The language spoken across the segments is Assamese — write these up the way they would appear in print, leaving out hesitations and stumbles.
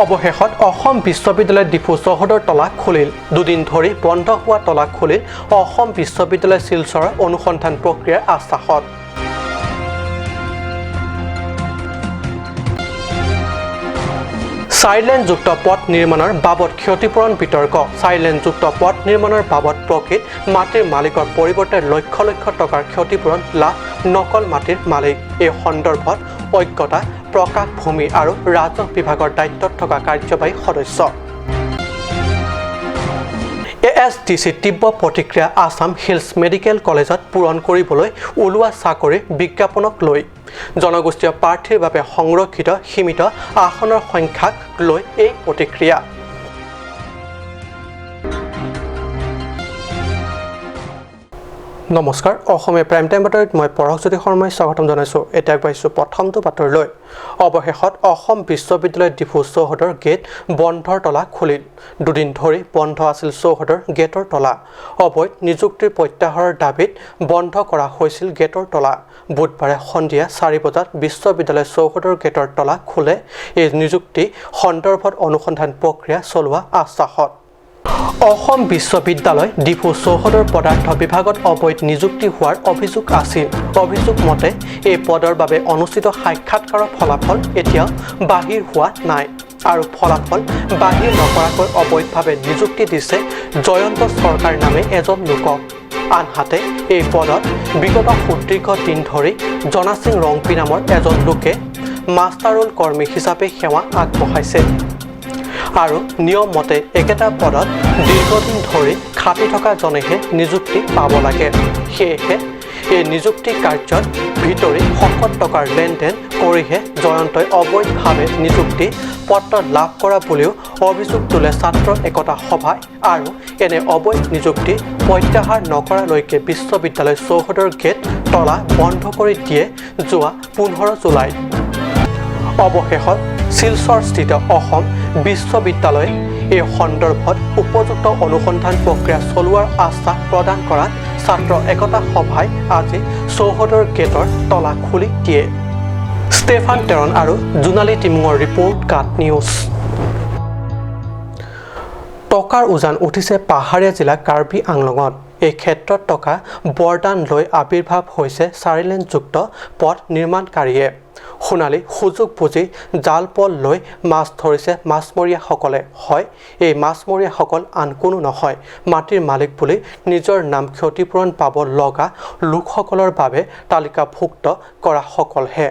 অৱশেষত অসম বিশ্ববিদ্যালয় ডিফু চৌহদৰ তলা খুলিল। দুদিন ধৰি বন্ধ হোৱা তলা খুলিল অসম বিশ্ববিদ্যালয় শিলচৰৰ অনুসন্ধান প্ৰক্ৰিয়াৰ আশ্বাসত। চাৰিলেনযুক্ত পথ নিৰ্মাণৰ বাবদ ক্ষতিপূৰণ বিতৰ্ক। চাৰিলেনযুক্ত পথ নিৰ্মাণৰ বাবদ প্ৰকৃত মাটিৰ মালিকৰ পৰিৱৰ্তে লক্ষ লক্ষ টকাৰ ক্ষতিপূৰণ লাভ নকল মাটিৰ মালিক। এই সন্দৰ্ভত অজ্ঞতা প্ৰকাশ ভূমি আৰু ৰাজহ বিভাগৰ দায়িত্বত থকা কাৰ্যবাহী সদস্য ASDC তীব্ৰ প্ৰতিক্ৰিয়া। আছাম হিলছ মেডিকেল কলেজত পূৰণ কৰিবলৈ ওলোৱা চাকৰিৰ বিজ্ঞাপনক লৈ জনগোষ্ঠীয় প্ৰাৰ্থীৰ বাবে সংৰক্ষিত সীমিত আসনৰ সংখ্যাক লৈ এই প্ৰতিক্ৰিয়া। নমস্কাৰ, অসমীয়া প্ৰাইম টাইম বাতৰিত মই পৰশজ্যোতি শৰ্মাই স্বাগতম জনাইছোঁ। এতিয়া পাইছোঁ প্ৰথমটো বাতৰিলৈ। অৱশেষত অসম বিশ্ববিদ্যালয় ডিফু চৌহদৰ গেট বন্ধৰ তলা খুলিল। দুদিন ধৰি বন্ধ আছিল চৌহদৰ গেটৰ তলা। অবৈধ নিযুক্তিৰ প্ৰত্যাহাৰৰ দাবীত বন্ধ কৰা হৈছিল গেটৰ তলা। বুধবাৰে সন্ধিয়া 4 বজাত বিশ্ববিদ্যালয় চৌহদৰ গেটৰ তলা খোলে। এই নিযুক্তি সন্দৰ্ভত অনুসন্ধান প্ৰক্ৰিয়া চলোৱা আশ্বাসত। অসম বিশ্ববিদ্যালয় ডিফু চৌহদৰ পদাৰ্থ বিভাগত অবৈধ নিযুক্তি হোৱাৰ অভিযোগ আছিল। অভিযোগ মতে এই পদৰ বাবে অনুষ্ঠিত সাক্ষাৎকাৰৰ ফলাফল এতিয়াও বাহিৰ হোৱা নাই আৰু ফলাফল বাহিৰ নকৰাকৈ অবৈধভাৱে নিযুক্তি দিছে জয়ন্ত চৰকাৰ নামে এজন লোকক। আনহাতে এই পদত বিগত সুদীৰ্ঘ দিন ধৰি জনা সিং ৰংপি নামৰ এজন লোকে মাষ্টাৰ ৰোল কৰ্মী হিচাপে সেৱা আগবঢ়াইছে আৰু নিয়ম মতে একেটা পদত দীৰ্ঘদিন ধৰি খাটি থকা জনেহে নিযুক্তি পাব লাগে। সেয়েহে এই নিযুক্তি কাৰ্যত ভিতৰি শকত টকাৰ লেনদেন কৰিহে জয়ন্তই অবৈধভাৱে নিযুক্তি পত্ৰ লাভ কৰা বুলিও অভিযোগ তোলে ছাত্ৰ একতা সভাই। আৰু এনে অবৈধ নিযুক্তি প্ৰত্যাহাৰ নকৰালৈকে বিশ্ববিদ্যালয় চৌহদৰ গেট তলা বন্ধ কৰি দিয়ে যোৱা 15 জুলাইত। অৱশেষত শিলচৰস্থিত অসম বিশ্ববিদ্যালয়ে এই সন্দৰ্ভত উপযুক্ত অনুসন্ধান প্ৰক্ৰিয়া চলোৱাৰ আশ্বাস প্ৰদান কৰাত ছাত্ৰ একতা সভাই আজি চৌহদৰ গেটৰ তলা খুলি দিয়ে। ষ্টেফান টেৰন আৰু জোনালী টিমুঙৰ ৰিপৰ্ট কাট নিউজ। টকাৰ উজান উঠিছে পাহাৰীয়া জিলা কাৰ্বি আংলঙত। এই ক্ষেত্ৰত টকা বৰদান লৈ আৱিৰ্ভাৱ হৈছে চাৰিলেনযুক্ত পথ নিৰ্মাণকাৰীয়ে। সোণালী সুযোগ বুজি জাল পল লৈ মাছ ধৰিছে মাছমৰীয়াসকলে। হয়, এই মাছমৰীয়াসকল আন কোনো নহয়, মাটিৰ মালিক বুলি নিজৰ নাম ক্ষতিপূৰণ পাব লগা লোকসকলৰ বাবে তালিকাভুক্ত কৰাসকলহে।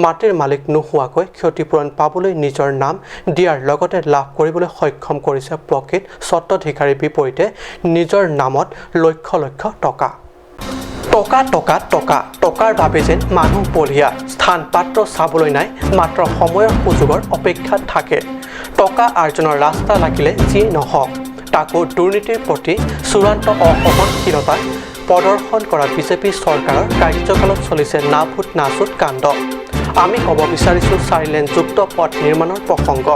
মাটিৰ মালিক নোহোৱাকৈ ক্ষতিপূৰণ পাবলৈ নিজৰ নাম দিয়াৰ লগতে লাভ কৰিবলৈ সক্ষম কৰিছে প্ৰকৃত স্বত্বাধিকাৰীৰ বিপৰীতে নিজৰ নামত লক্ষ লক্ষ টকা। টকা টকা টকা টকাৰ বাবে যেন মানুহ বলিয়া। স্থান পাত্ৰ চাবলৈ নাই, মাত্ৰ সময়ৰ সুযোগৰ অপেক্ষাত থাকে। টকা আৰ্জনৰ ৰাস্তা লাগিলে যিয়ে নহওক, তাকো দুৰ্নীতিৰ প্ৰতি চূড়ান্ত অসহনশীলতা প্ৰদৰ্শন কৰা বিজেপি চৰকাৰৰ কাৰ্যকালত চলিছে নাভূত নাচুত কাণ্ড। আমি ক'ব বিচাৰিছোঁ চাৰিলেনযুক্ত পথ নিৰ্মাণৰ প্ৰসংগ।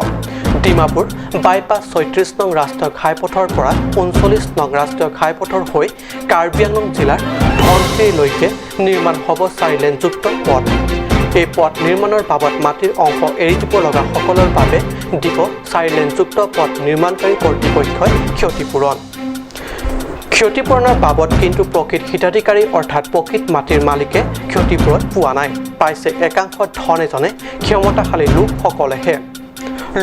ডিমাপুৰ বাইপাছ ৩৬ নং ৰাষ্ট্ৰীয় ঘাইপথৰ পৰা ৩৯ নং ৰাষ্ট্ৰীয় ঘাইপথৰ হৈ কাৰ্বি আংলং জিলাৰ ধনশিৰিলৈকে নিৰ্মাণ হ'ব চাৰিলেনযুক্ত পথ। এই পথ নিৰ্মাণৰ বাবদ মাটিৰ অংশ এৰি দিব লগাসকলৰ বাবে দিব চাৰিলেনযুক্ত পথ নিৰ্মাণকাৰী কৰ্তৃপক্ষই ক্ষতিপূৰণ। ক্ষতিপূৰণৰ বাবদ কিন্তু প্ৰকৃত হিতাধিকাৰী অৰ্থাৎ প্ৰকৃত মাটিৰ মালিকে ক্ষতিপূৰণ পোৱা নাই। পাইছে একাংশ ধন এজনে ক্ষমতাশালী লোকসকলেহে।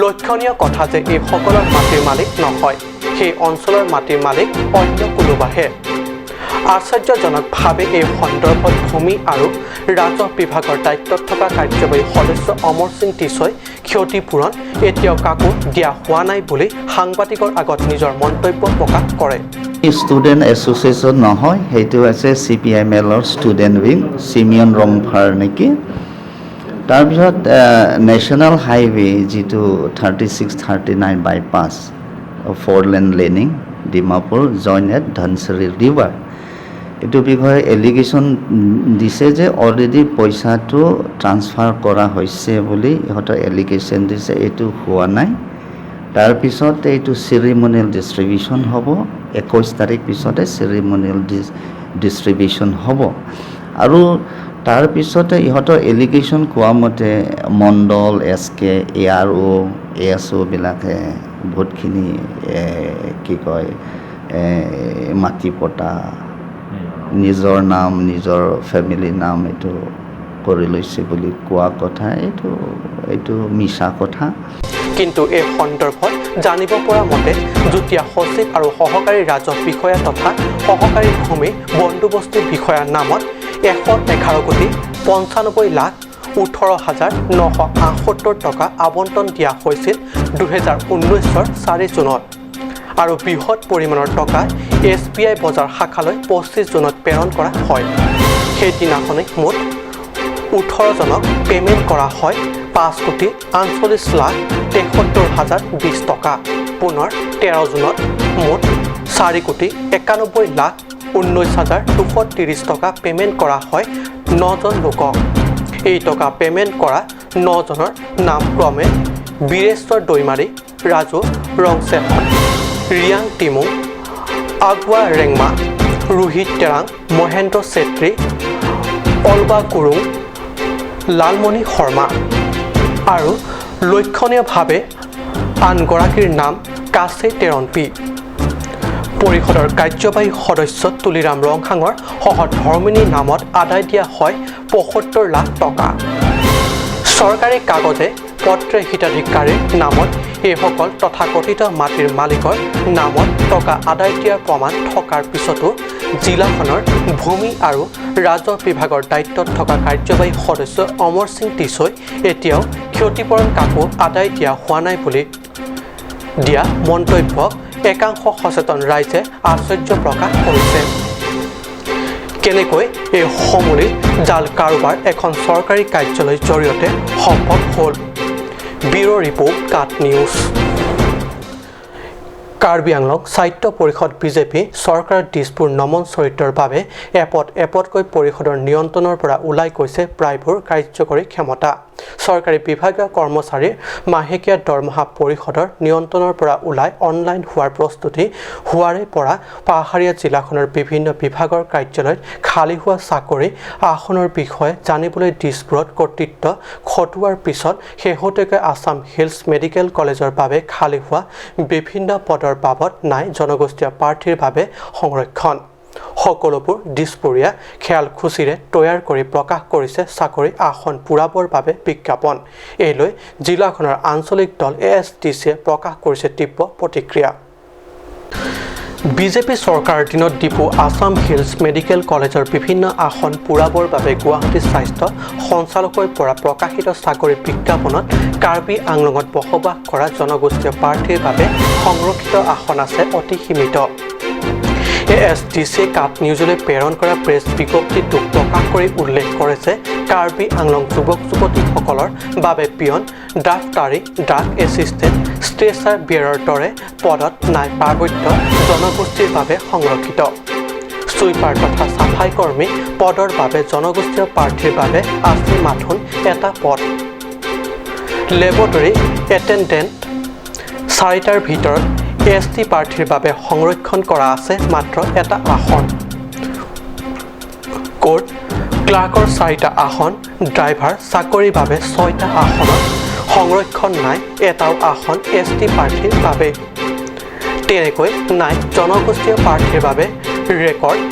লক্ষণীয় কথা যে এই সকলৰ মাটিৰ মালিক নহয়, সেই অঞ্চলৰ মাটিৰ মালিক অন্য কোনোবাহে। আশ্চৰ্যজনকভাৱে এই সন্দৰ্ভত ভূমি আৰু ৰাজহ বিভাগৰ দায়িত্বত থকা কাৰ্যবাহী সদস্য অমৰ সিং টিছই ক্ষতিপূৰণ এতিয়াও কাকো দিয়া হোৱা নাই বুলি সাংবাদিকৰ আগত নিজৰ মন্তব্য প্ৰকাশ কৰে। ষ্টুডেণ্ট এছ'চিয়েশ্যন নহয়, সেইটো আছে CPIMLৰ ষ্টুডেণ্ট উইং, চিমিয়ন ৰমফাৰ নেকি। তাৰপিছত নেশ্যনেল হাইৱে যিটো 3639 bypass 4 lane laning Dimapur join at Dhansiri river, এইটো বিষয়ে এলিগেশ্যন দিছে যে অলৰেডি পইচাটো ট্ৰান্সফাৰ কৰা হৈছে বুলি ইহঁতৰ এলিগেশ্যন দিছে। এইটো হোৱা নাই। তাৰপিছত এইটো চেৰিমনিয়েল ডিষ্ট্ৰিবিউশ্যন হ'ব। 21 তাৰিখ পিছতে চেৰিমনিয়েল ডিষ্ট্ৰিবিউশ্যন হ'ব। আৰু তাৰপিছতে ইহঁতৰ এলিগেশ্যন কোৱা মতে মণ্ডল SK ARO ASO বিলাকে বহুতখিনি কি কয় মাটি পতা নিজৰ নাম নিজৰ ফেমিলিৰ নাম এইটো কৰি লৈছে বুলি কোৱা কথা এইটো মিছা কথা কিন্তু এই সন্দৰ্ভত জানিব পৰা মতে যুটীয়া সচিব আৰু সহকাৰী ৰাজহ বিষয়া তথা সহকাৰী ভূমি বন্দোবস্ত বিষয়াৰ নামত 111,95,18,978 টকা আবণ্টন দিয়া হৈছিল 2019 4 জুনত আৰু বৃহৎ পৰিমাণৰ টকা SBI বজাৰ শাখালৈ 25 জুনত প্ৰেৰণ কৰা হয় সেইদিনাখনেই মুঠ 18 জনক পেমেণ্ট কৰা হয় 5,48,73,20 টকা পুনৰ 13 জুনত মুঠ 4,91,19,230 টকা পেমেণ্ট কৰা হয় 9 জন লোকক এই টকা পেমেণ্ট কৰা 9 জনৰ নাম ক্ৰমে বীৰেশ্বৰ দৈমাৰী ৰাজু ৰংচেহন ৰিয়াং টিমু আগৱা ৰেংমা ৰোহিত টেৰাং মহেন্দ্ৰ চেত্ৰী অলবা গুৰুং লালমণি শৰ্মা আৰু লক্ষণীয়ভাৱে আনগৰাকীৰ নাম কাছে তেৰনপি পৰিষদৰ কাৰ্যবাহী সদস্য তুলিৰাম ৰংহাঙৰ সহধৰ্মিনীৰ নামত আদায় দিয়া হয় ৭৫ লাখ টকা চৰকাৰী কাগজে পত্ৰ হিতাধিকাৰীৰ নামত এইসকল তথাকথিত মাটিৰ মালিকৰ নামত টকা আদায় দিয়াৰ প্ৰমাণ থকাৰ পিছতো জিলাখনৰ ভূমি আৰু ৰাজহ বিভাগৰ দায়িত্বত থকা কাৰ্যবাহী সদস্য অমৰ সিং টিছৈ এতিয়াও ক্ষতিপূৰণ কাকো আদায় দিয়া হোৱা নাই বুলি দিয়া মন্তব্যক একাংশ সচেতন ৰাইজে আশ্চৰ্য প্ৰকাশ কৰিছে কেনেকৈ এই সমূলি জাল কাৰোবাৰ এখন চৰকাৰী কাৰ্যালয়ৰ জৰিয়তে সম্ভৱ হ'ল ব্যুৰ ৰিপৰ্ট কাট নিউজ কাৰ্বি আংলং সাহিত্য পৰিষদ বিজেপি চৰকাৰৰ দিছপুৰ নমন চৰিত্ৰৰ বাবে এপতকৈ পৰিষদৰ নিয়ন্ত্ৰণৰ পৰা ওলাই গৈছে প্ৰায়বোৰ কাৰ্যকৰী ক্ষমতা চৰকাৰী বিভাগীয় কৰ্মচাৰীৰ মাহেকীয়া দৰমহা পৰিষদৰ নিয়ন্ত্ৰণৰ পৰা ওলাই অনলাইন হোৱাৰ প্ৰস্তুতি হোৱাৰে পৰা পাহাৰীয়া জিলাখনৰ বিভিন্ন বিভাগৰ কাৰ্যালয়ত খালী হোৱা চাকৰি আসনৰ বিষয়ে জানিবলৈ দিছপুৰত কৰ্তৃত্ব খটুৱাৰ পিছত শেহতীয়াকৈ আছাম হিলছ মেডিকেল কলেজৰ বাবে খালী হোৱা বিভিন্ন পদৰ বাবদ নাই জনগোষ্ঠীয় প্ৰাৰ্থীৰ বাবে সংৰক্ষণ সকলোবোৰ দিছপুৰীয়া খেয়ালখুচিৰে তৈয়াৰ কৰি প্ৰকাশ কৰিছে চাকৰি আসন পূৰাবৰ বাবে বিজ্ঞাপন এইলৈ জিলাখনৰ আঞ্চলিক দল ASTCয়ে প্ৰকাশ কৰিছে তীব্ৰ প্ৰতিক্ৰিয়া বিজেপি চৰকাৰৰ দিনত ডিপু আছাম হিলছ মেডিকেল কলেজৰ বিভিন্ন আসন পূৰাবৰ বাবে গুৱাহাটী স্বাস্থ্য সঞ্চালকৰ পৰা প্ৰকাশিত চাকৰি বিজ্ঞাপনত কাৰ্বি আংলঙত বসবাস কৰা জনগোষ্ঠীয় প্ৰাৰ্থীৰ বাবে সংৰক্ষিত আসন আছে অতি সীমিত ASTCয়ে কাট নিউজলৈ প্ৰেৰণ কৰা প্ৰেছ বিজ্ঞপ্তিত দুখ প্ৰকাশ কৰি উল্লেখ কৰিছে কাৰ্বি আংলং যুৱক যুৱতীসকলৰ বাবে পিয়ন ড্ৰাফটাৰী ড্ৰাগ এছিষ্টেণ্ট ষ্ট্ৰেচাৰ বিয়াৰৰ দৰে পদত নাই পাৰ্বত্য জনগোষ্ঠীৰ বাবে সংৰক্ষিত সুইপাৰ তথা চাফাই কৰ্মী পদৰ বাবে জনগোষ্ঠীয় প্ৰাৰ্থীৰ বাবে আছে মাথোন এটা পদ লেবৰেটৰী এটেণ্ডেণ্ট 4টাৰ ভিতৰত ST প্ৰাৰ্থীৰ বাবে সংৰক্ষণ কৰা আছে মাত্ৰ এটা আসন কোৰ্ট ক্লাৰ্কৰ 4টা আসন ড্ৰাইভাৰ চাকৰিৰ বাবে 6টা আসনত সংৰক্ষণ নাই এটাও আসন ST প্ৰাৰ্থীৰ বাবে তেনেকৈ নাই জনগোষ্ঠীয় প্ৰাৰ্থীৰ বাবে ৰেকৰ্ড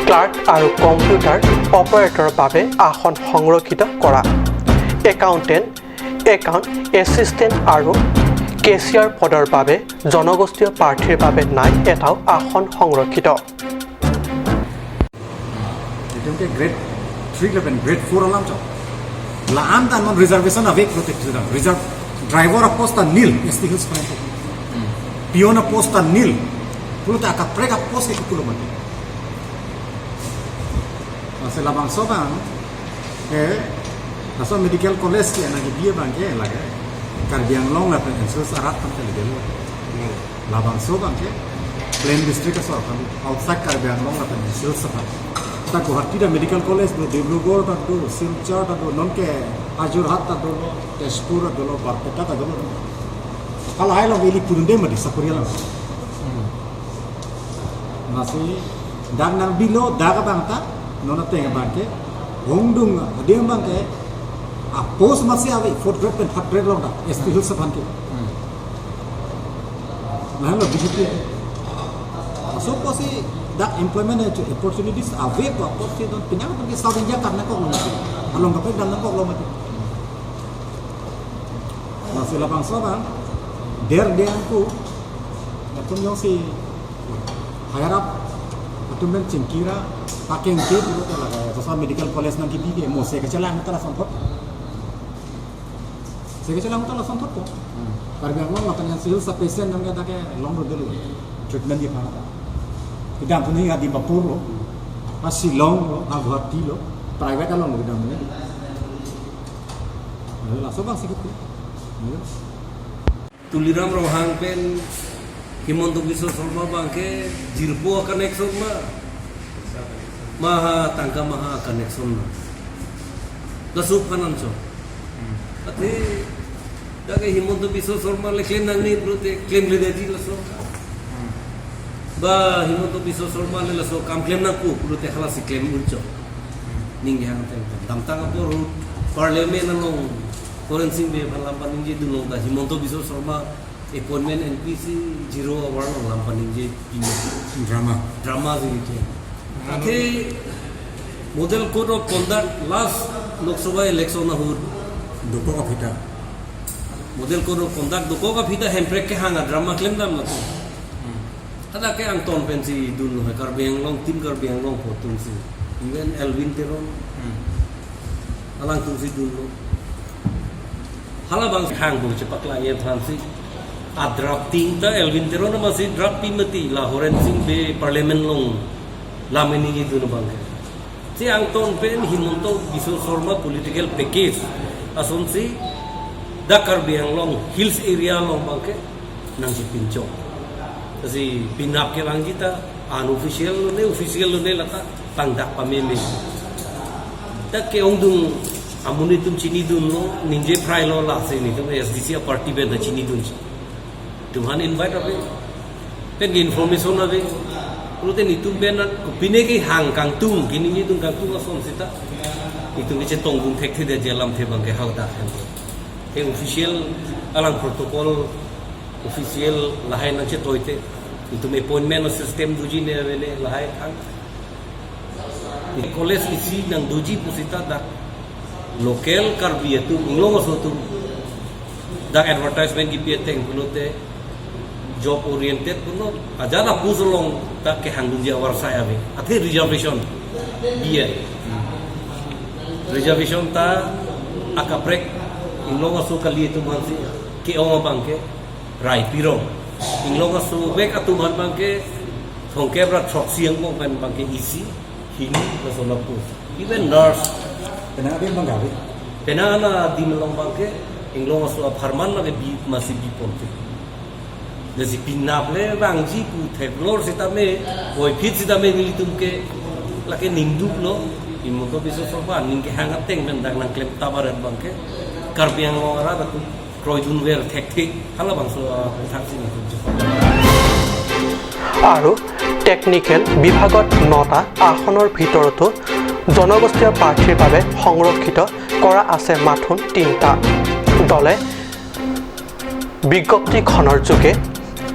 ক্লাৰ্ক আৰু কম্পিউটাৰ অপাৰেটৰৰ বাবে আসন সংৰক্ষিত কৰা একাউণ্টেণ্ট এছিষ্টেণ্ট আৰু কেচিয়াৰ পদৰ বাবে জনগোষ্ঠীয় প্ৰাৰ্থীৰ বাবে নাই এটাও আসন সংৰক্ষিত grade 3 level grade 4 alam chao la am dan non reservation avec protected reserve driver a posta nil ST hills for pion a posta nil pulo ta ka prega post ke pulo mate ase la bang soba naso medical college ke na dia bang ke laga Karbi Anglong la pensus arat tam ke delu la bang soba ke plain district so outside Karbi Anglong la pensus sa ta Guwahati da medical college do Dibrugarh ta do Silchar ta do non ke Ajurhat ta do Tezpur ta do Barpeta ta do kala hai lo eli punde madi sakuriya la nasi dag nang bilo daga bang ta nona tenga bang ke hong dung dia bang ke post masih awi 4th grade dan 3rd grade long dah ST Hill Sapan ke nah lo begitu so pasti dah employment opportunities awi apa sih don penyang pergi South India karena kok lo masih along kapal dan kok lo masih lapang soban dia aku atau yang si harap atau men cengkira pakai ngke itu lah sosial medical college nanti di mo se kecelang kita langsung pot se kecelang kita langsung pot kok karena memang makanya sil sa patient nang kata ke long road dulu treatment di mana kita punya di Bapur lo masih long lo Guwahati lo private long lo kita punya langsung bang sikit tuliram rohang pen Himonto Biswa Sorma bangke jirpo akan ekson maha tangka maha akan ekson lasup kanan so ati dage Himonto Biswa Sorma le claim nang ni prote claim le dedi laso ba Himonto Biswa Sorma le laso kam claim na ku prote khala si claim uncho ning hang tem dam tang por parliament nang forensik be phalampan ning je dunong da Himonto Biswa Sorma appointment NPC 0 hour nang lampan ning je drama gitu ate model code of conduct last Lok Sabha election na hur doko ka phita model code of conduct doko ka phita hemprek ke hanga drama claim dam na ada ke ang ton pensi dun no kar beng long tim kar beng long photum si even Elvin Teron alang tu si dun no hala bang hang bu cepak la ye fransi a drafting da Elvin Teron masih drafting mati la horensing be parliament long lameni gitu no bang si ang ton pen Himonto Biswa Sorma political package asonsi dakar biang long hills area long bangke nang si pincho kasi pinap ke lang kita unofficial lo ne lata tangdak pameme dak ke ongdung amuni tum chini dun lo ninje prai lo la se ni tum SDC party be da chini dun tumhan invite abe pen information abe Rute ni tum ben kupine ki hang kang tung kini ni tung kang tung asom sita itu ni cetong gung thek the jelam the bang ke hauda ke official alang protocol official lahai na che toite itu me appointment system duji ne vele lahai khang college isi nang duji pusita da local karbi tu inglo asotu da advertisement ki piete ngulote job oriented puno ajana puzolong ta ke hangdung dia war saya be ate reservation dia reservation ta akaprek inlong asu kali itu mansi ke ong bangke rai piro inlong asu bek atu man bangke thongke bra thok siang mo ban bangke isi hini na solapu even nurse kena dia bang gawe penana dimlong bangke inlong asu farman na bi masih bi ponte Jadi pinaple bang ji ku teblor sitame boy pit sitame ni tumke lake ningdup lo Himonto Biswa Sorma ningke hangat teng mendang nang klem tabarat bangke karbiang ngora da tu kroijun wer thek hala bang so thaksi ni আৰু টেকনিকেল বিভাগত 9টা আসনৰ ভিতৰতো জনগোষ্ঠীয় প্ৰাৰ্থীৰ বাবে সংৰক্ষিত কৰা আছে মাথোন 3টা দলে বিজ্ঞপ্তিখনৰ যোগে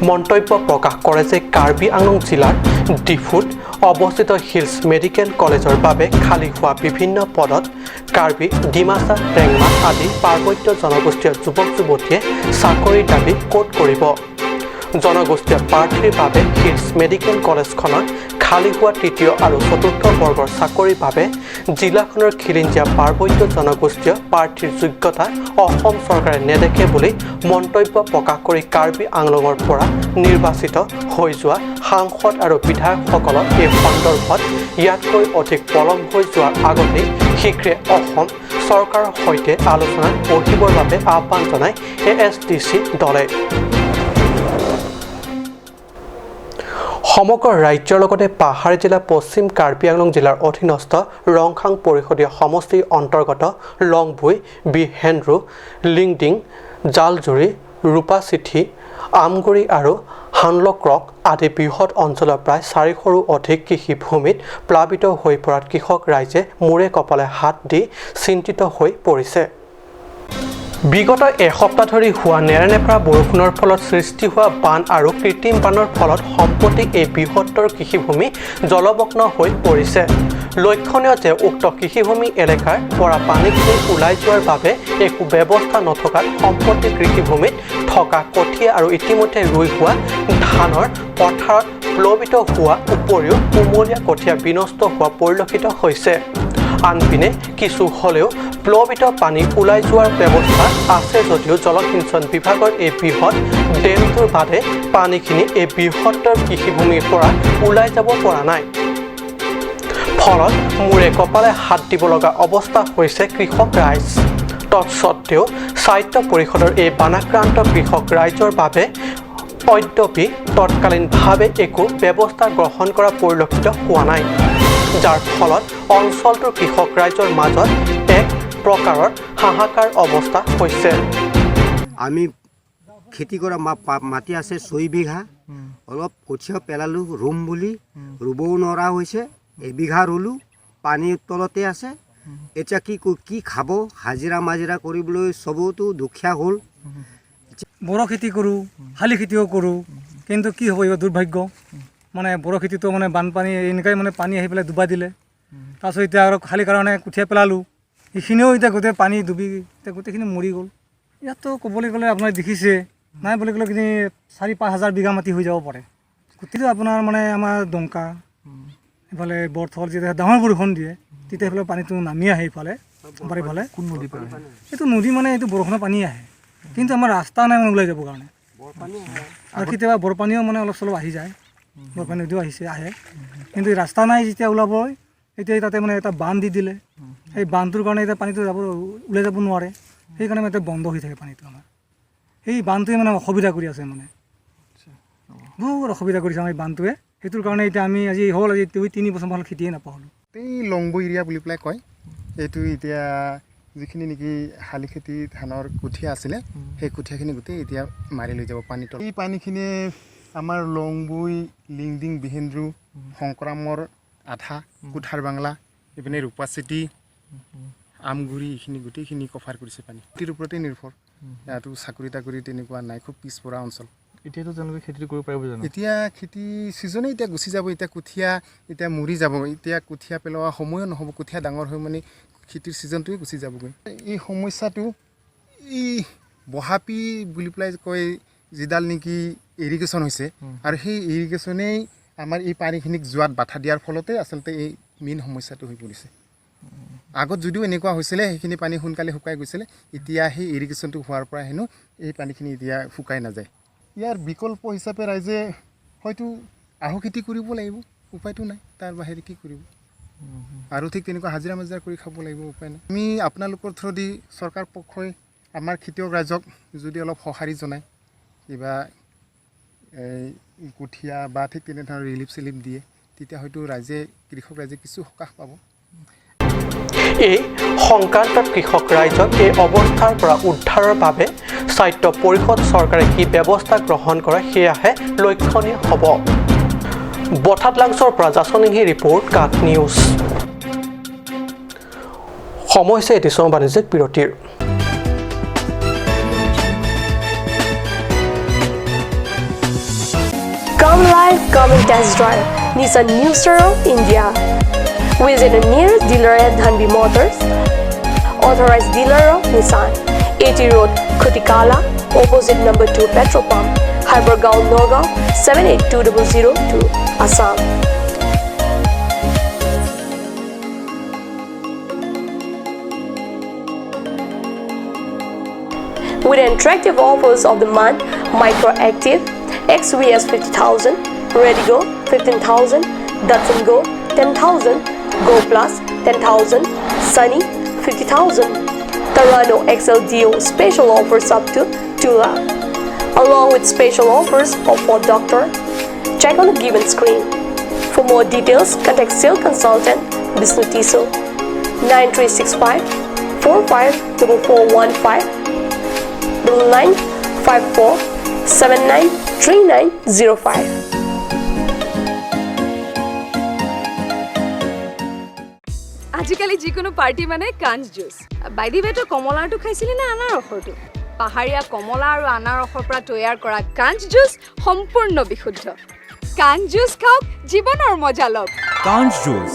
মন্তব্য প্ৰকাশ কৰে যে কাৰ্বি আংলং জিলাৰ ডিফুত অৱস্থিত হিলছ মেডিকেল কলেজৰ বাবে খালী হোৱা বিভিন্ন পদত কাৰ্বি ডিমাছা টেংমা আদি পাৰ্বত্য জনগোষ্ঠীয় যুৱক যুৱতীয়ে চাকৰিৰ দাবী ক'ত কৰিব জনগোষ্ঠীয় প্ৰাৰ্থীৰ বাবে হিলছ মেডিকেল কলেজখনৰ খালী হোৱা তৃতীয় আৰু চতুৰ্থ বৰ্গৰ চাকৰিৰ বাবে জিলাখনৰ খিলিঞ্জীয়া পাৰ্বত্য জনগোষ্ঠীয় প্ৰাৰ্থীৰ যোগ্যতা অসম চৰকাৰে নেদেখে বুলি মন্তব্য প্ৰকাশ কৰি কাৰ্বি আংলঙৰ পৰা নিৰ্বাচিত হৈ যোৱা সাংসদ আৰু বিধায়কসকলক এই সন্দৰ্ভত ইয়াতকৈ অধিক পলম হৈ যোৱাৰ আগতেই শীঘ্ৰে অসম চৰকাৰৰ সৈতে আলোচনাত বহিবৰ বাবে আহ্বান জনায় ASDC দলে সমগ্ৰ ৰাজ্যৰ লগতে পাহাৰী জিলা পশ্চিম কাৰ্বি আংলং জিলাৰ অধীনস্থ ৰংখাং পৰিষদীয় সমষ্টিৰ অন্তৰ্গত লংভুই বিহেনৰু লিংডিং জালজুৰি ৰূপাচিঠি আমগুৰি আৰু হানলক্ৰক আদি বৃহৎ অঞ্চলৰ প্ৰায় 400ৰো অধিক কৃষিভূমিত প্লাবিত হৈ পৰাত কৃষক ৰাইজে মূৰে কপালে হাত দি চিন্তিত হৈ পৰিছে। বিগত এসপ্তাহ ধৰি হোৱা নেৰানেপেৰা বৰষুণৰ ফলত সৃষ্টি হোৱা বান আৰু কৃত্ৰিম বানৰ ফলত সম্প্ৰতি এই বৃহত্তৰ কৃষিভূমি জলমগ্ন হৈ পৰিছে। লক্ষণীয় যে উক্ত কৃষিভূমি এলেকাৰ পৰা পানীখিনি ওলাই যোৱাৰ বাবে একো ব্যৱস্থা নথকাত সম্প্ৰতি কৃষিভূমিত থকা কঠীয়া আৰু ইতিমধ্যে ৰুই হোৱা ধানৰ পথাৰত প্লাবিত হোৱা উপৰিও কুমলীয়া কঠীয়া বিনষ্ট হোৱা পৰিলক্ষিত হৈছে। আনপিনে কিছু হ'লেও প্লাবিত পানী ওলাই যোৱাৰ ব্যৱস্থা আছে যদিও জলসিঞ্চন বিভাগৰ এই বৃহৎ ডেমটোৰ বাদে পানীখিনি এই বৃহত্তৰ কৃষিভূমিৰ পৰা ওলাই যাব পৰা নাই। ফলত মূৰে কপালে হাত দিব লগা অৱস্থা হৈছে কৃষক ৰাইজ। তৎসত্ত্বেও স্বায়ত্ব পৰিষদৰ এই বানাক্ৰান্ত কৃষক ৰাইজৰ বাবে অদ্যপি তৎকালীনভাৱে একো ব্যৱস্থা গ্ৰহণ কৰা পৰিলক্ষিত হোৱা নাই, যাৰ ফলত অঞ্চলটোৰ কৃষক ৰাইজৰ মাজত এক প্ৰকাৰৰ হাহাকাৰ অৱস্থা হৈছে। আমি খেতি কৰা মাটি আছে 6 বিঘা, অলপ কঠীয়া পেলালোঁ ৰুম বুলি, ৰুবও নোৱাৰা হৈছে। এবিঘা ৰুলোঁ, পানীৰ তলতে আছে। এতিয়া কি খাব, হাজিৰা মাজিৰা কৰিবলৈ চবতো দুখীয়া হ'ল। বড়ো খেতি কৰোঁ, শালি খেতিও কৰোঁ, কিন্তু কি হ'ব এইবাৰ দুৰ্ভাগ্য। মানে বড়ো খেতিটো মানে বানপানী এনেকৈ মানে পানী আহি পেলাই ডুবাই দিলে। তাৰপিছত এতিয়া আৰু শালি কাৰণে কঠীয়া পেলালোঁ, সেইখিনিও এতিয়া গোটেই পানী ডুবি এতিয়া গোটেইখিনি মৰি গ'ল। ইয়াততো ক'বলৈ গ'লে আপোনাৰ দেখিছে, নাই বুলি ক'লে কিনি 4-5 হাজাৰ বিঘা মাটি হৈ যাব পাৰে। গোটেইটো আপোনাৰ মানে আমাৰ দংকা এইফালে বৰথল যেতিয়া ডাঙৰ বৰষুণ দিয়ে তেতিয়া এইফালে পানীটো নামি আহে। এইফালে আমাৰ এইফালে কোন নদী পায়? এইটো নদী মানে এইটো বৰষুণৰ পানী আহে, কিন্তু আমাৰ ৰাস্তা নাই মানে ওলাই যাবৰ কাৰণে। আৰু কেতিয়াবা বৰপানীও মানে অলপ চলপ আহি যায়, বৰপানী নদীও আহে, কিন্তু ৰাস্তা নাই যেতিয়া ওলাব। এতিয়া তাতে মানে এটা বান্ধ দি দিলে, সেই বান্ধটোৰ কাৰণে এতিয়া পানীটো ওলাই যাব নোৱাৰে, সেইকাৰণে মানে এতিয়া বন্ধ হৈ থাকে পানীটো আমাৰ। সেই বান্ধটোৱে মানে অসুবিধা কৰি আছে, মানে বহুত অসুবিধা কৰিছে আমাৰ এই বান্ধটোৱে। সেইটোৰ কাৰণে এতিয়া আমি আজি 3 বছৰ ভাল খেতিয়ে নাপালোঁ। এই লংবু এৰিয়া বুলি পেলাই কয়। এইটো এতিয়া যিখিনি নেকি শালি খেতি ধানৰ কঠীয়া আছিলে, সেই কঠীয়াখিনি গোটেই এতিয়া মাৰি লৈ যাব পানীত। এই পানীখিনিয়ে আমাৰ লংবুই, লিংডিং, বিহেন্দ্ৰু, সংক্ৰামৰ আধা, কুঠাৰ বাংলা, এইপিনে ৰূপাচিটি, আমগুৰি, এইখিনি গোটেইখিনি কভাৰ কৰিছে পানী। খেতিৰ ওপৰতে নিৰ্ভৰ, ইয়াতো চাকৰি তাকৰি তেনেকুৱা নাই, খুব পিছপৰা অঞ্চল। এতিয়াতো তেওঁলোকে খেতি কৰিব পাৰিব জানো? এতিয়া খেতি ছিজনে এতিয়া গুচি যাব। এতিয়া কঠীয়া এতিয়া মৰি যাব, এতিয়া কঠীয়া পেলোৱা সময়ো নহ'ব, কঠীয়া ডাঙৰ হৈ মানে খেতিৰ ছিজনটোৱে গুচি যাবগৈ। এই সমস্যাটো এই বহাপি বুলি পেলাই কয় যিডাল নেকি ইৰিগেশ্যন হৈছে, আৰু সেই ইৰিগেশ্যনেই আমাৰ এই পানীখিনিক যোৱাত বাধা দিয়াৰ ফলতে আচলতে এই মেইন সমস্যাটো হৈ পৰিছে। আগত যদিও এনেকুৱা হৈছিলে, সেইখিনি পানী সোনকালে শুকাই গৈছিলে, এতিয়া সেই ইৰিগেশ্যনটো হোৱাৰ পৰা হেনো এই পানীখিনি এতিয়া শুকাই নাযায়। ইয়াৰ বিকল্প হিচাপে ৰাইজে হয়তো আহু খেতি কৰিব লাগিব, উপায়টো নাই, তাৰ বাহিৰে কি কৰিব। আৰু ঠিক তেনেকুৱা হাজিৰা মাজিৰা কৰি খাব লাগিব, উপায় নাই। আমি আপোনালোকৰ থ্ৰুদি চৰকাৰ পক্ষই আমাৰ খেতিয়ক ৰাইজক যদি অলপ সঁহাৰি জনায়, কিবা এই কঠীয়া বা ঠিক তেনেধৰণৰ ৰিলিফ চিলিফ দিয়ে, তেতিয়া হয়তো কৃষক ৰাইজে কিছু সকাহ পাব। এই সংক্ৰান্তত কৃষক ৰাইজক এই অৱস্থাৰ পৰা উদ্ধাৰৰ বাবে স্বায়ত্ব পৰিষদ চৰকাৰে কি ব্যৱস্থা গ্ৰহণ কৰে সেয়াহে লক্ষণীয় হ'ব। বঠাটলাংছৰ পৰা জাচনিংহী ৰিপৰ্ট, কাট নিউজ। সময় হৈছে এডিছনৰ বাণিজ্যিক বিৰতিৰ। Come live, come and test drive Nissan New Star India. Visit a nearest dealer at Dhanbi Motors. Authorized dealer of Nissan. 80 Road, Kutikala, opposite number 2 petrol pump, Hypergaon, Nagaon, 782002, Assam. With attractive offers of the month, Microactive, XVS 50,000, Redigo 15,000, Datsun Go 10,000, Go Plus 10,000, Sunny 50,000. Tarano XLDO special offers up to 2 lakh. Along with special offers of Ford Doctor. Check on the given screen. For more details, contact sales consultant Vishnu Tiso 9365 454415 9954 793905. আজিকালি যিকোনো পাৰ্টি মানে কাঞ্চ জুচ বাইদি বেটো কমলাটো খাইছিলি না আনাৰসৰটো পাহাৰীয়া কমলা আৰু আনাৰসৰ পৰা তৈয়াৰ কৰা কাঞ্চ জুচ সম্পূৰ্ণ বিশুদ্ধ কাঞ্চ জুচ খাওক জীৱনৰ মজা লওক কাঞ্চ juice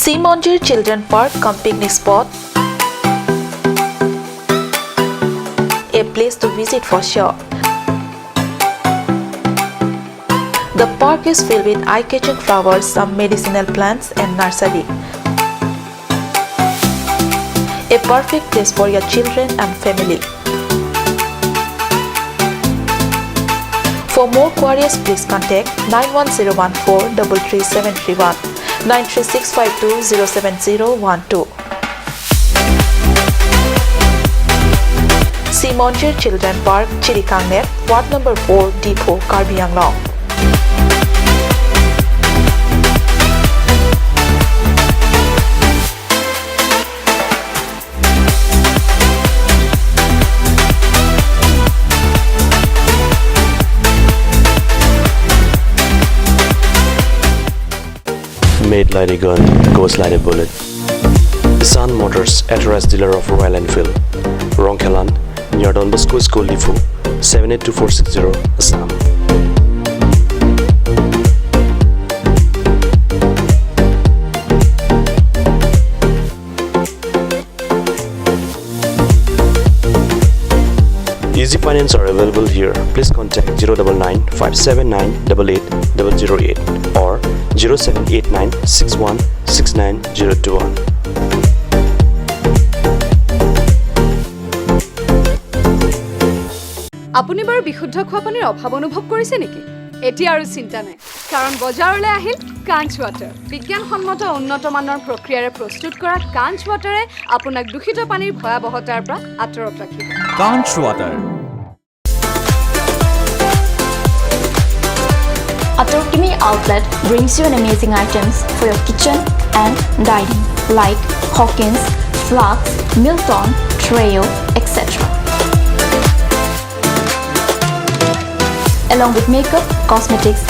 Simonjir Children Park cum picnic spot, a place to visit for sure. The park is filled with eye-catching flowers, some medicinal plants and nursery. A perfect place for your children and family. For more queries, please contact 91014 33731. 93652 Simonjir Children Park, Chirikangnet, Ward number 4, Depot, Karbi Anglong. Made like a gun, goes like a bullet. Sun Motors, authorized dealer of Royal Enfield. Ronkelan, near Don Bosco School Depot, 782460, Assam. Easy finance are available here. Please contact 099 579 88008 or 0789 61 69021. আপুনি বাৰু বিশুদ্ধ খোৱা পানীৰ অভাৱ অনুভৱ কৰিছে নেকি এতিয়া আৰু চিন্তা নাই কাৰণ বজাৰলৈ আহিল কাঞ্চ ৱাটাৰ বিজ্ঞানসন্মত উন্নত মানৰ প্ৰক্ৰিয়াৰে প্ৰস্তুত কৰা কাঞ্চ ৱাটাৰে আপোনাক দূষিত পানীৰ ভয়াৱহতাৰ পৰা আঁতৰত ৰাখিব কাঞ্চ water Atorkimi outlet brings you an amazing items for your kitchen and dining like Hawkins, Flax, Milton, Treo, etc. Along with makeup, cosmetics,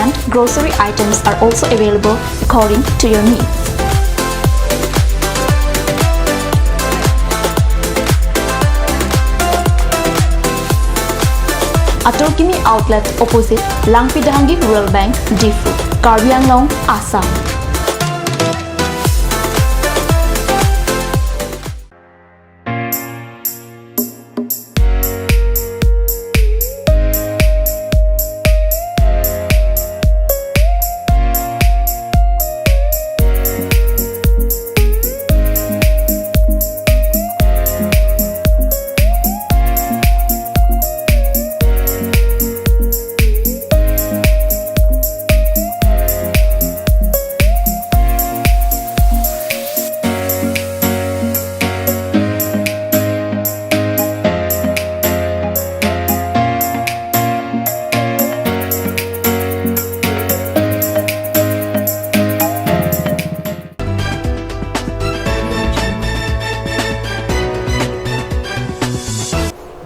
and grocery items are also available according to your needs. Atorkimi outlet opposite Langpidahangi Rural Bank, Difu, Karbi Anglong, Assam.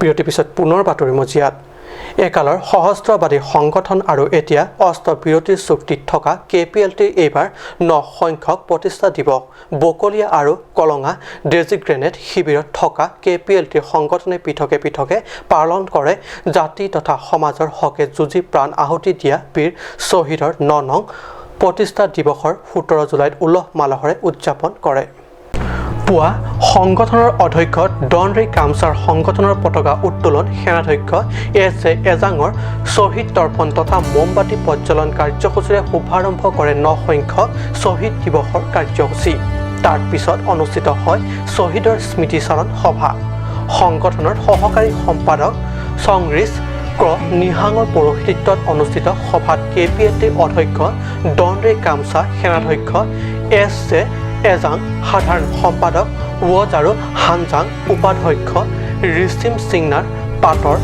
বিৰতিৰ পিছত পুনৰ বাতৰি মজিয়াত একালৰ সহস্ৰবাদী সংগঠন আৰু এতিয়া অস্ত্ৰ বিৰতিৰ চুক্তিত থকা KPLTৰ এইবাৰ 9 সংখ্যক প্ৰতিষ্ঠা দিৱস বকলিয়া আৰু কলঙা ডেজিগ্নেটেড শিবিৰত থকা KPLTৰ সংগঠনে পৃথকে পৃথকে পালন কৰে জাতি তথা সমাজৰ হকে যুঁজি প্ৰাণ আহুতি দিয়া বীৰ শ্বহীদৰ 9 নং প্ৰতিষ্ঠা দিৱসৰ 17 জুলাইত উলহ মালহেৰে উদযাপন কৰে পুৱা সংগঠনৰ অধ্যক্ষ ডনৰি কামছাৰ সংগঠনৰ পতাকা উত্তোলন সেনাধ্যক্ষ এছ এজাঙৰ শ্বহীদ তৰ্পণ তথা মোমবাতি প্ৰজ্বলন কাৰ্যসূচীৰে শুভাৰম্ভ কৰে 9 সংখ্যক শ্বহীদ দিৱসৰ কাৰ্যসূচী তাৰ পিছত অনুষ্ঠিত হয় শ্বহীদৰ স্মৃতিচাৰণ সভা সংগঠনৰ সহকাৰী সম্পাদক সংৰিছ নিহাঙৰ পৌৰোহিত্যত অনুষ্ঠিত সভাত KPLTৰ অধ্যক্ষ ডনৰি কামছা সেনাধ্যক্ষ এছ এজাং সাধাৰণ সম্পাদক ৱজ আৰু হানজাং উপাধ্যক্ষ ৰিচিম সিংনাৰ পাটৰ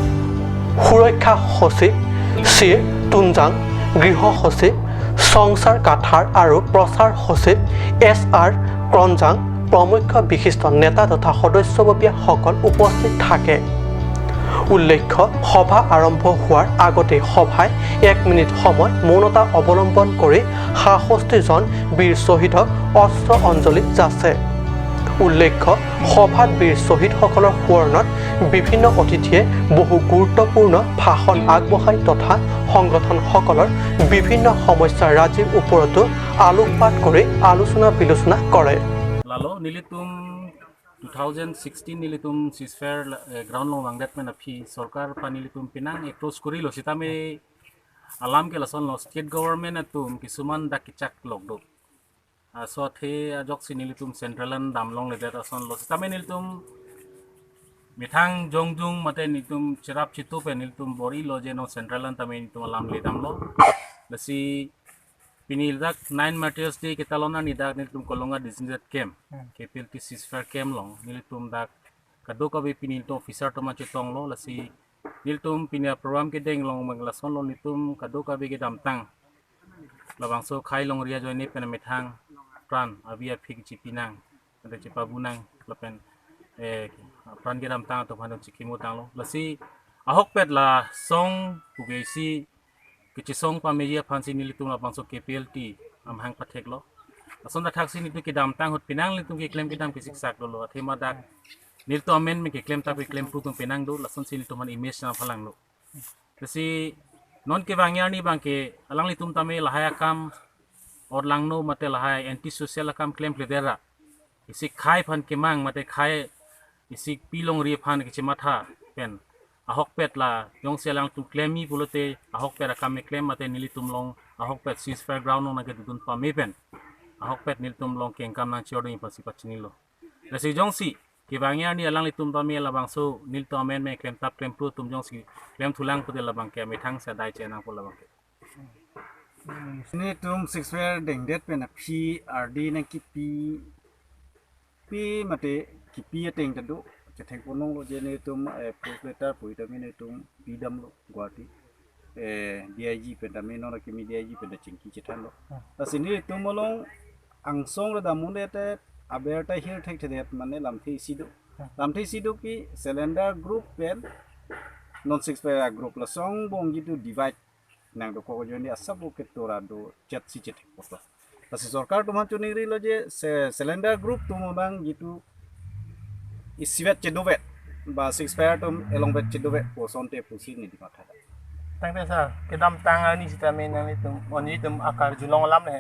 সুৰক্ষা সচিব শ্ৰী তুঞ্জাং গৃহ সচিব সংসাৰ কাঠাৰ আৰু প্ৰচাৰ সচিব SR ক্ৰঞ্জাং প্ৰমুখ্য বিশিষ্ট নেতা তথা সদস্যববীয়াসকল উপস্থিত থাকে। উল্লেখ্য সভা আৰম্ভ হোৱাৰ আগতে সভায় 1 মিনিট সময় মৌনতা অৱলম্বন কৰি 66 জন বীৰ শ্বহীদক অস্ত্ৰ অঞ্জলি যাচে। উল্লেখ্য সভাত বীৰ শ্বহীদসকলৰ সোঁৱৰণত বিভিন্ন অতিথিয়ে বহু গুৰুত্বপূৰ্ণ ভাষণ আগবঢ়ায় তথা সংগঠনসকলৰ বিভিন্ন সমস্যাৰাজিৰ ওপৰতো আলোকপাত কৰি আলোচনা বিলোচনা কৰে। Lalu nilitum 2016 nilitum ceasefire ground long langdat mena phi sarkar pa nilitum pinang approach kori lo sitame alam ke lason lo state government atum kisuman dakichak logdo so the ajok sinilitum centralan damlong ledat ason lo sitame nilitum mithang jongjung mate nilitum chirap chitu pe nilitum bori lo je no centralan tame nilitum alam le damlo lasi pinildak 9 materials day ketalona nidak nilitum kolonga disinjet camp KPLT ceasefire camp long nilitum dak kadoka be pinilto officer to ma chetong lo lasi nilitum pinia program ke deng long manglason lo nilitum kadoka be ke damtang labang so khai long ria join ne pen methang pran abia phik chi pinang ade chi pabunang lapen pran ke damtang to phanom chikimo tang lo lasi ahok pet la song pugesi kichisong pameja fansi nilitum labang so KPLT amhang pathek lo ason da thaksi nitu ki dam tang hot pinang litum ki claim ki dam ki siksak lo athema dak nilto amen me ki claim ta ki claim putung pinang do lason sil to man image na phalang lo kasi non ke bangyar ni bangke alang litum tame lahaya kam or langno mate lahaya anti social kam claim pledera isi khai phan ke mang mate khai isi pilong ri phan ki chimatha pen ahok pet la yong selang tu claim mi bulote ahok pet akam me claim mate nilitum long ahok pet ceasefire ground no nage dudun pa me pen ahok pet nilitum long kengkam nang chiodo pasi pachinilo lasi jong si ki bangyar ni alang litum ta me labang so nilto amen me claim tap claim pro tum jong si claim thulang pute labang ke me thang sa dai chena ko labang ke ni tum ceasefire deng det pen phi RD na ki pi mate ki pi ateng tadu thek ponong lo jene tum proprietor poitami ne tum pidam lo guati DIG pendami no ki mi DIG penda chingki chithan lo asini tum molong angsong ra damune te aberta hir thek thedet mane lamthi sidu ki cylinder group pen non six pair group la song bong gitu divide nang do ko joni asabu ke tora do chat si chet posta asi sarkar to man chuni ri lo je cylinder group tum bang gitu isivet cedovet ba six pair tum elong vet cedovet poson te pusi ni di matha tang te sa kedam tang ani sitame nang litum oni tum akar julong lam ne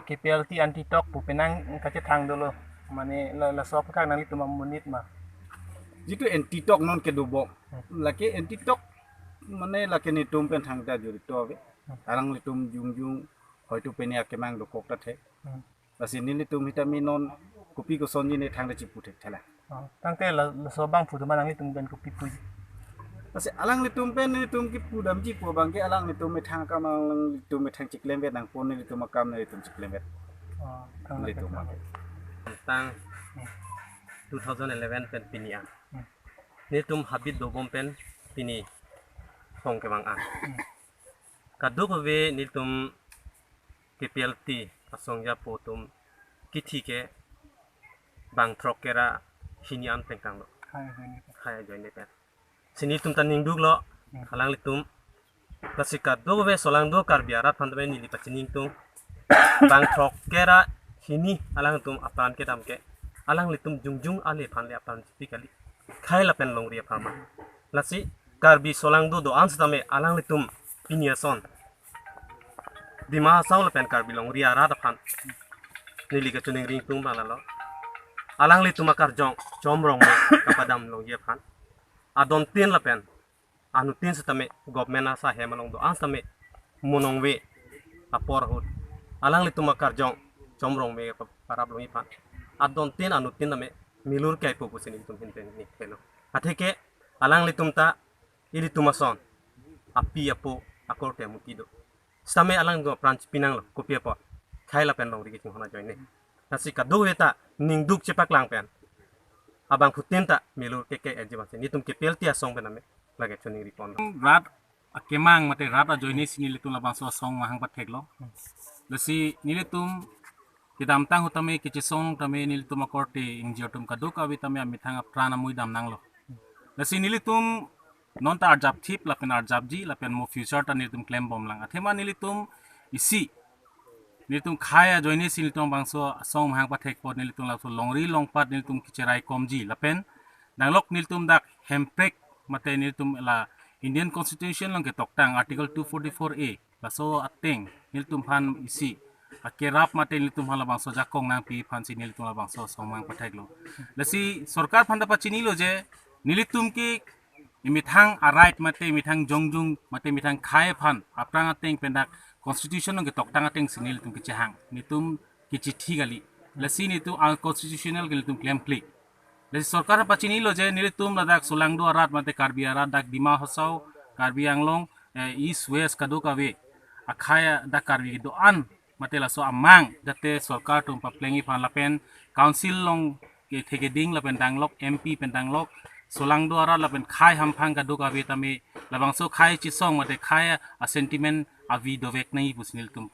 KPLT anti tok pu penang kache thang dolo mane la sop ka nang litum munit ma jitu anti tok non ke do bom lake anti tok mane lake ni tum pen thang da juri to ave arang litum jung hoitu penia kemang do kok ta the lasi ni litum vitamin non kopi ko sonji ne thang da chipu the thala tang te la so bang pu ma nang litum ben kopi pu lasi alang litum pen ni litum ki pu dam ji pu bang ke alang litum me thang ka mang litum me thang chiklem vet nang pon ni litum makam ni litum chiklem vet litum ma tang 2011 pen pinian nitum habit do bom pen pini song ke bang a kadu ko ve nitum KPLT asong ja potum kithi ke bang trok kera hinian pengkang lo khaya join ne pen sini tum tan ning duk lo halang litum kasika do ve solang do kar biarat phan be ni li pachining tum bang trok kera hini alang tum apan ke dam ke alang litum jungjung ale phan le apan tipikali khai la pen long ria phama lasi karbi solang do ans tame alang litum piniason dima saul pen karbi long ria ra phan nili ka chuning ring tum bala lo alang litum akar jong chomrong me kapadam long ye phan adon tin la pen anu tin satame government asa hemalong do ans tame monong we apor hut alang litum akar jong chomrong me parab long ye phan adon tin anu tin tame milur kai po pusini tum hinten ni kelo atheke alang litum ta iri tumason api apo akor te mutido same alang go branch pinang lo kopi apa khaila pen long ri ki hona join ne nasika do heta ning duk cepak lang pen abang putin ta milur keke enjiman ni tum ke pelti asong pen ame lage chuning ri pon rat kemang mate rata joini sinili tum labang so song mahang patek lo lesi nili tum kidam tang hutame kichi song tame nili tum akorte ingjio tum kaduk awi tame amithang prana mui dam nang lo lesi nili tum non ta arjab thip lapen arjab ji lapen mo future ta nili tum claim bom lang athema nili tum isi nili tum khaya joini sinili tum bangso song mahang patek pot nili tum laso longri longpat nili tum kicherai komji lapen danglok nili tum dak hemprek mate nili tum la Indian Constitution lang ke toktang Article 244A laso ateng nil tum han isi akerap mate nil tum hala bangso jakong nang pi phan si nil tum la bangso somang pathek lo lasi sarkar phanda pa chini lo je nilitum ki imithang arait mate imithang jongjung mate imithang khai phan aprang ateng pendak Constitution lang ke toktang ateng sinil tum ki chahang nitum ki chithi gali lasi nitu unconstitutional ke nitum claim plea Lesi sarkar pachini lo je nilitum ladak sulangdo arat mate karbi arat dak dima hosau karbi anglong east west kaduka we akhaya dak karbi do an mate laso amang date sarkar tum paplengi phan lapen council long ke theke ding lapen danglok MP pen danglok sulangdo arat lapen khai hamphang kaduka we tame labang so khai chi song mate khaya a sentiment avi dovek nai busnil tum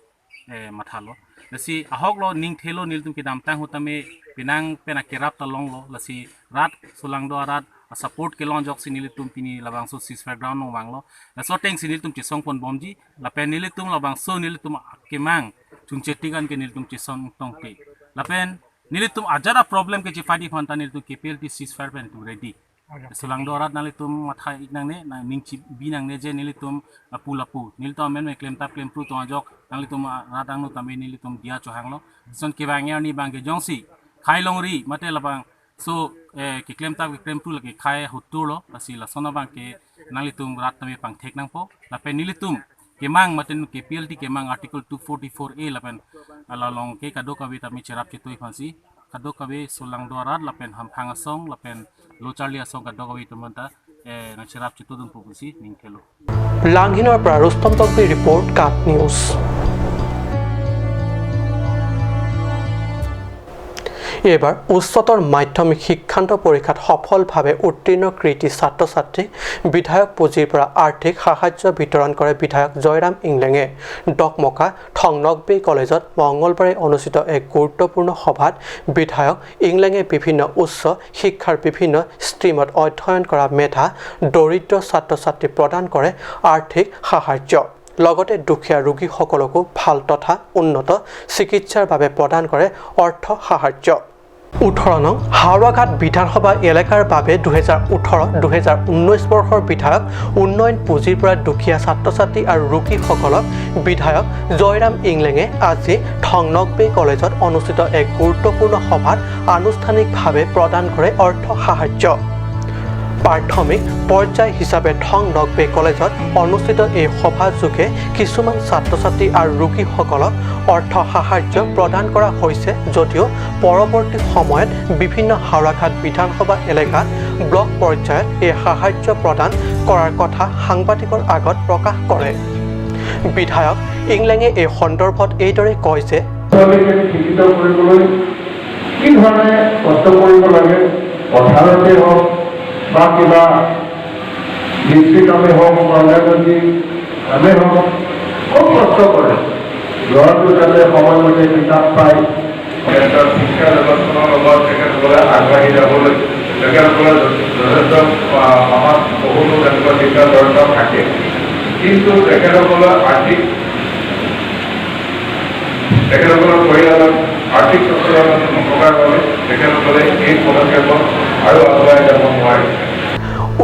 mathalo lesi ahok lo ning thelo nil tum ki dam tang hutame pinang pena kerap talong lo lasi rat sulang do arat support ke long jok sinili tum pini labang so sis ground no wang lo laso teng sinili tum chisong pon bomji lapen nili tum labang so nili tum kemang chung chetigan ke nili tum chisong tong te lapen nili tum ajara problem ke chifadi phanta nili tum kplt sis pen tu ready sulang do arat nali tum mathai ignang ne na ning chi binang ne je nili tum lapu nili tum men me claim pru to jok nali tum ratang no tame nili tum dia chohang lo son ke bangya ni bangke jongsi khai longri mate labang so ki claim tu lagi khai hutur lo lasi lasona bang ke nali tum rat tame pang thek nang po lapen nili tum kemang maten ke PLT kemang article 244A lapen ala long ke kadok awi tami cherap chitui phansi kadok awi sulang doarat lapen hamphang asong lapen locharli asong kadok awi tumanta na cherap chitudun pusi ning khelo Langhinor pra Rustom Tokbi report Kat News এবাৰ উচ্চতৰ মাধ্যমিক শিক্ষান্ত পৰীক্ষাত সফলভাৱে উত্তীৰ্ণ কৃতি ছাত্ৰ-ছাত্ৰীক বিধায়ক পুঁজিৰ পৰা আৰ্থিক সাহায্য বিতৰণ কৰে বিধায়ক জয়ৰাম ইংলেঙে ডকমকা থংনকবে কলেজত মঙ্গলবাৰে অনুষ্ঠিত এক গুৰুত্বপূৰ্ণ সভাত বিধায়ক ইংলেঙে বিভিন্ন উচ্চ শিক্ষাৰ বিভিন্ন ষ্ট্ৰীমত অধ্যয়ন কৰা মেধা দৰিদ্ৰ ছাত্ৰ-ছাত্ৰী প্ৰদান কৰে আৰ্থিক সাহায্য লগতে দুখীয়া ৰোগীসকলকো ভাল তথা উন্নত চিকিৎসাৰ বাবে প্ৰদান কৰে অৰ্থ সাহায্য 18 নং হাওড়াঘাট বিধানসভা এলেকাৰ বাবে 2018-2019 বৰ্ষৰ বিধায়ক উন্নয়ন পুঁজিৰ পৰা দুখীয়া ছাত্ৰ-ছাত্ৰী আৰু ৰোগীসকলক বিধায়ক জয়ৰাম ইংলেঙে আজি থংনকবে কলেজত অনুষ্ঠিত এক গুৰুত্বপূৰ্ণ সভাত আনুষ্ঠানিকভাৱে প্ৰদান কৰে অৰ্থ সাহায্য প্ৰাথমিক পৰ্যায় হিচাপে থংনকবে কলেজত অনুষ্ঠিত এই সভাযোগে কিছুমান ছাত্ৰ-ছাত্ৰী আৰু ৰোগীসকলক অৰ্থ সাহায্য প্ৰদান কৰা হৈছে যদিও পৰৱৰ্তী সময়ত বিভিন্ন হাওড়াঘাট বিধানসভা এলেকাত ব্লক পৰ্যায়ত এই সাহায্য প্ৰদান কৰাৰ কথা সাংবাদিকৰ আগত প্ৰকাশ কৰে বিধায়ক ইংলেঙে এই সন্দৰ্ভত এইদৰে কয় যে শিক্ষিত কৰিবলৈ কি ধৰণে কষ্ট কৰিব লাগে পথাৰতে হওক বা কিবা কৃষি কামে হওক ৰাজনৈতিক কামে হওক খুব কষ্ট কৰে ল'ৰাটো যাতে সময়মতে কিতাপ পায় শিক্ষা ব্যৱস্থাৰ লগত তেখেতসকলে আগবাঢ়ি যাবলৈ তেখেতসকলে যথেষ্ট আমাক বহুতো তেনেকুৱা চিন্তা চৰ্চা থাকে কিন্তু তেখেতসকলৰ পৰিয়ালত আৰ্থিক সচ্ছলতা নথকাৰ বাবে তেখেতসকলে এই পদক্ষেপত আৰু আগুৱাই যাব নোৱাৰে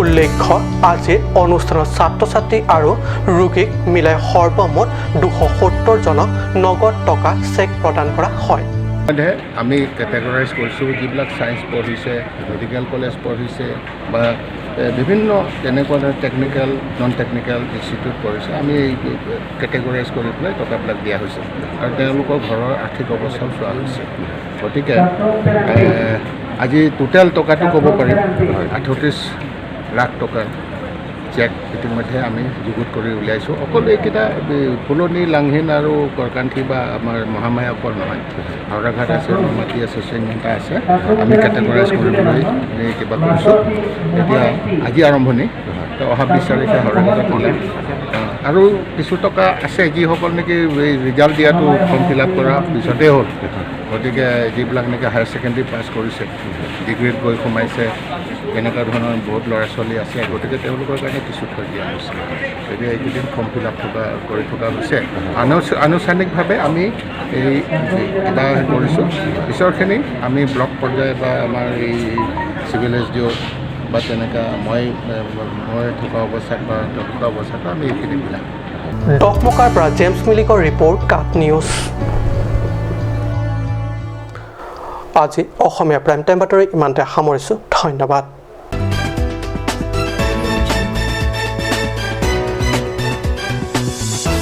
উল্লেখ্য আজিৰ অনুষ্ঠানত ছাত্ৰ-ছাত্ৰী আৰু ৰোগীক মিলাই সৰ্বমুঠ 270 জনক নগদ টকা চেক প্ৰদান কৰা হয় আমি কেটেগৰাইজ কৰিছোঁ যিবিলাক ছায়েন্স পঢ়িছে মেডিকেল কলেজ পঢ়িছে বা বিভিন্ন তেনেকুৱা ধৰণৰ টেকনিকেল নন টেকনিকেল ইনষ্টিটিউট পঢ়িছে আমি কেটেগৰাইজ কৰি পেলাই টকাবিলাক দিয়া হৈছে আৰু তেওঁলোকৰ ঘৰৰ আৰ্থিক অৱস্থাও চোৱা হৈছে গতিকে আজি টোটেল টকাটো ক'ব পাৰিম 38 লাখ টকাৰ চেক ইতিমধ্যে আমি যুগুত কৰি উলিয়াইছোঁ অকল এইকেইটা ফুলনি লাংহিন আৰু কৰকান্থি বা আমাৰ মহামায়া অকল নহয় হাওড়াঘাট আছে মাটি আছে চেংঘণ্টা আছে আমি কেটেগৰাইজ কৰিবলৈ আমি কিবা কৰিছোঁ এতিয়া আজি আৰম্ভণি তো অহা 20 তাৰিখে হৰণত ওলাম আৰু কিছু টকা আছে যিসকল নেকি ৰিজাল্ট দিয়াটো ফৰ্ম ফিল আপ কৰা পিছতেই হ'ল গতিকে যিবিলাক নেকি হায়াৰ ছেকেণ্ডেৰী পাছ কৰিছে ডিগ্ৰীত গৈ সোমাইছে এনেকুৱা ধৰণৰ বহুত ল'ৰা ছোৱালী আছে গতিকে তেওঁলোকৰ কাৰণে কিছু থৈ দিয়া হৈছে গতিকে এইকেইদিন ফৰ্ম ফিল আপ কৰি থকা হৈছে আনুষ্ঠানিকভাৱে আমি এই কিবা কৰিছোঁ পিছৰখিনি আমি ব্লক পৰ্যায় বা আমাৰ এই চিভিল SDO বা তেনেকুৱা মই থকা অৱস্থাত বা থকা অৱস্থাত আমি এইখিনি মিলাম ডকমকাৰ পৰা জেমছ মিলিকৰ ৰিপৰ্ট কাট নিউজ আজি অসমীয়া প্ৰাইম টাইম বাতৰি ইমানতে সামৰিছোঁ ধন্যবাদ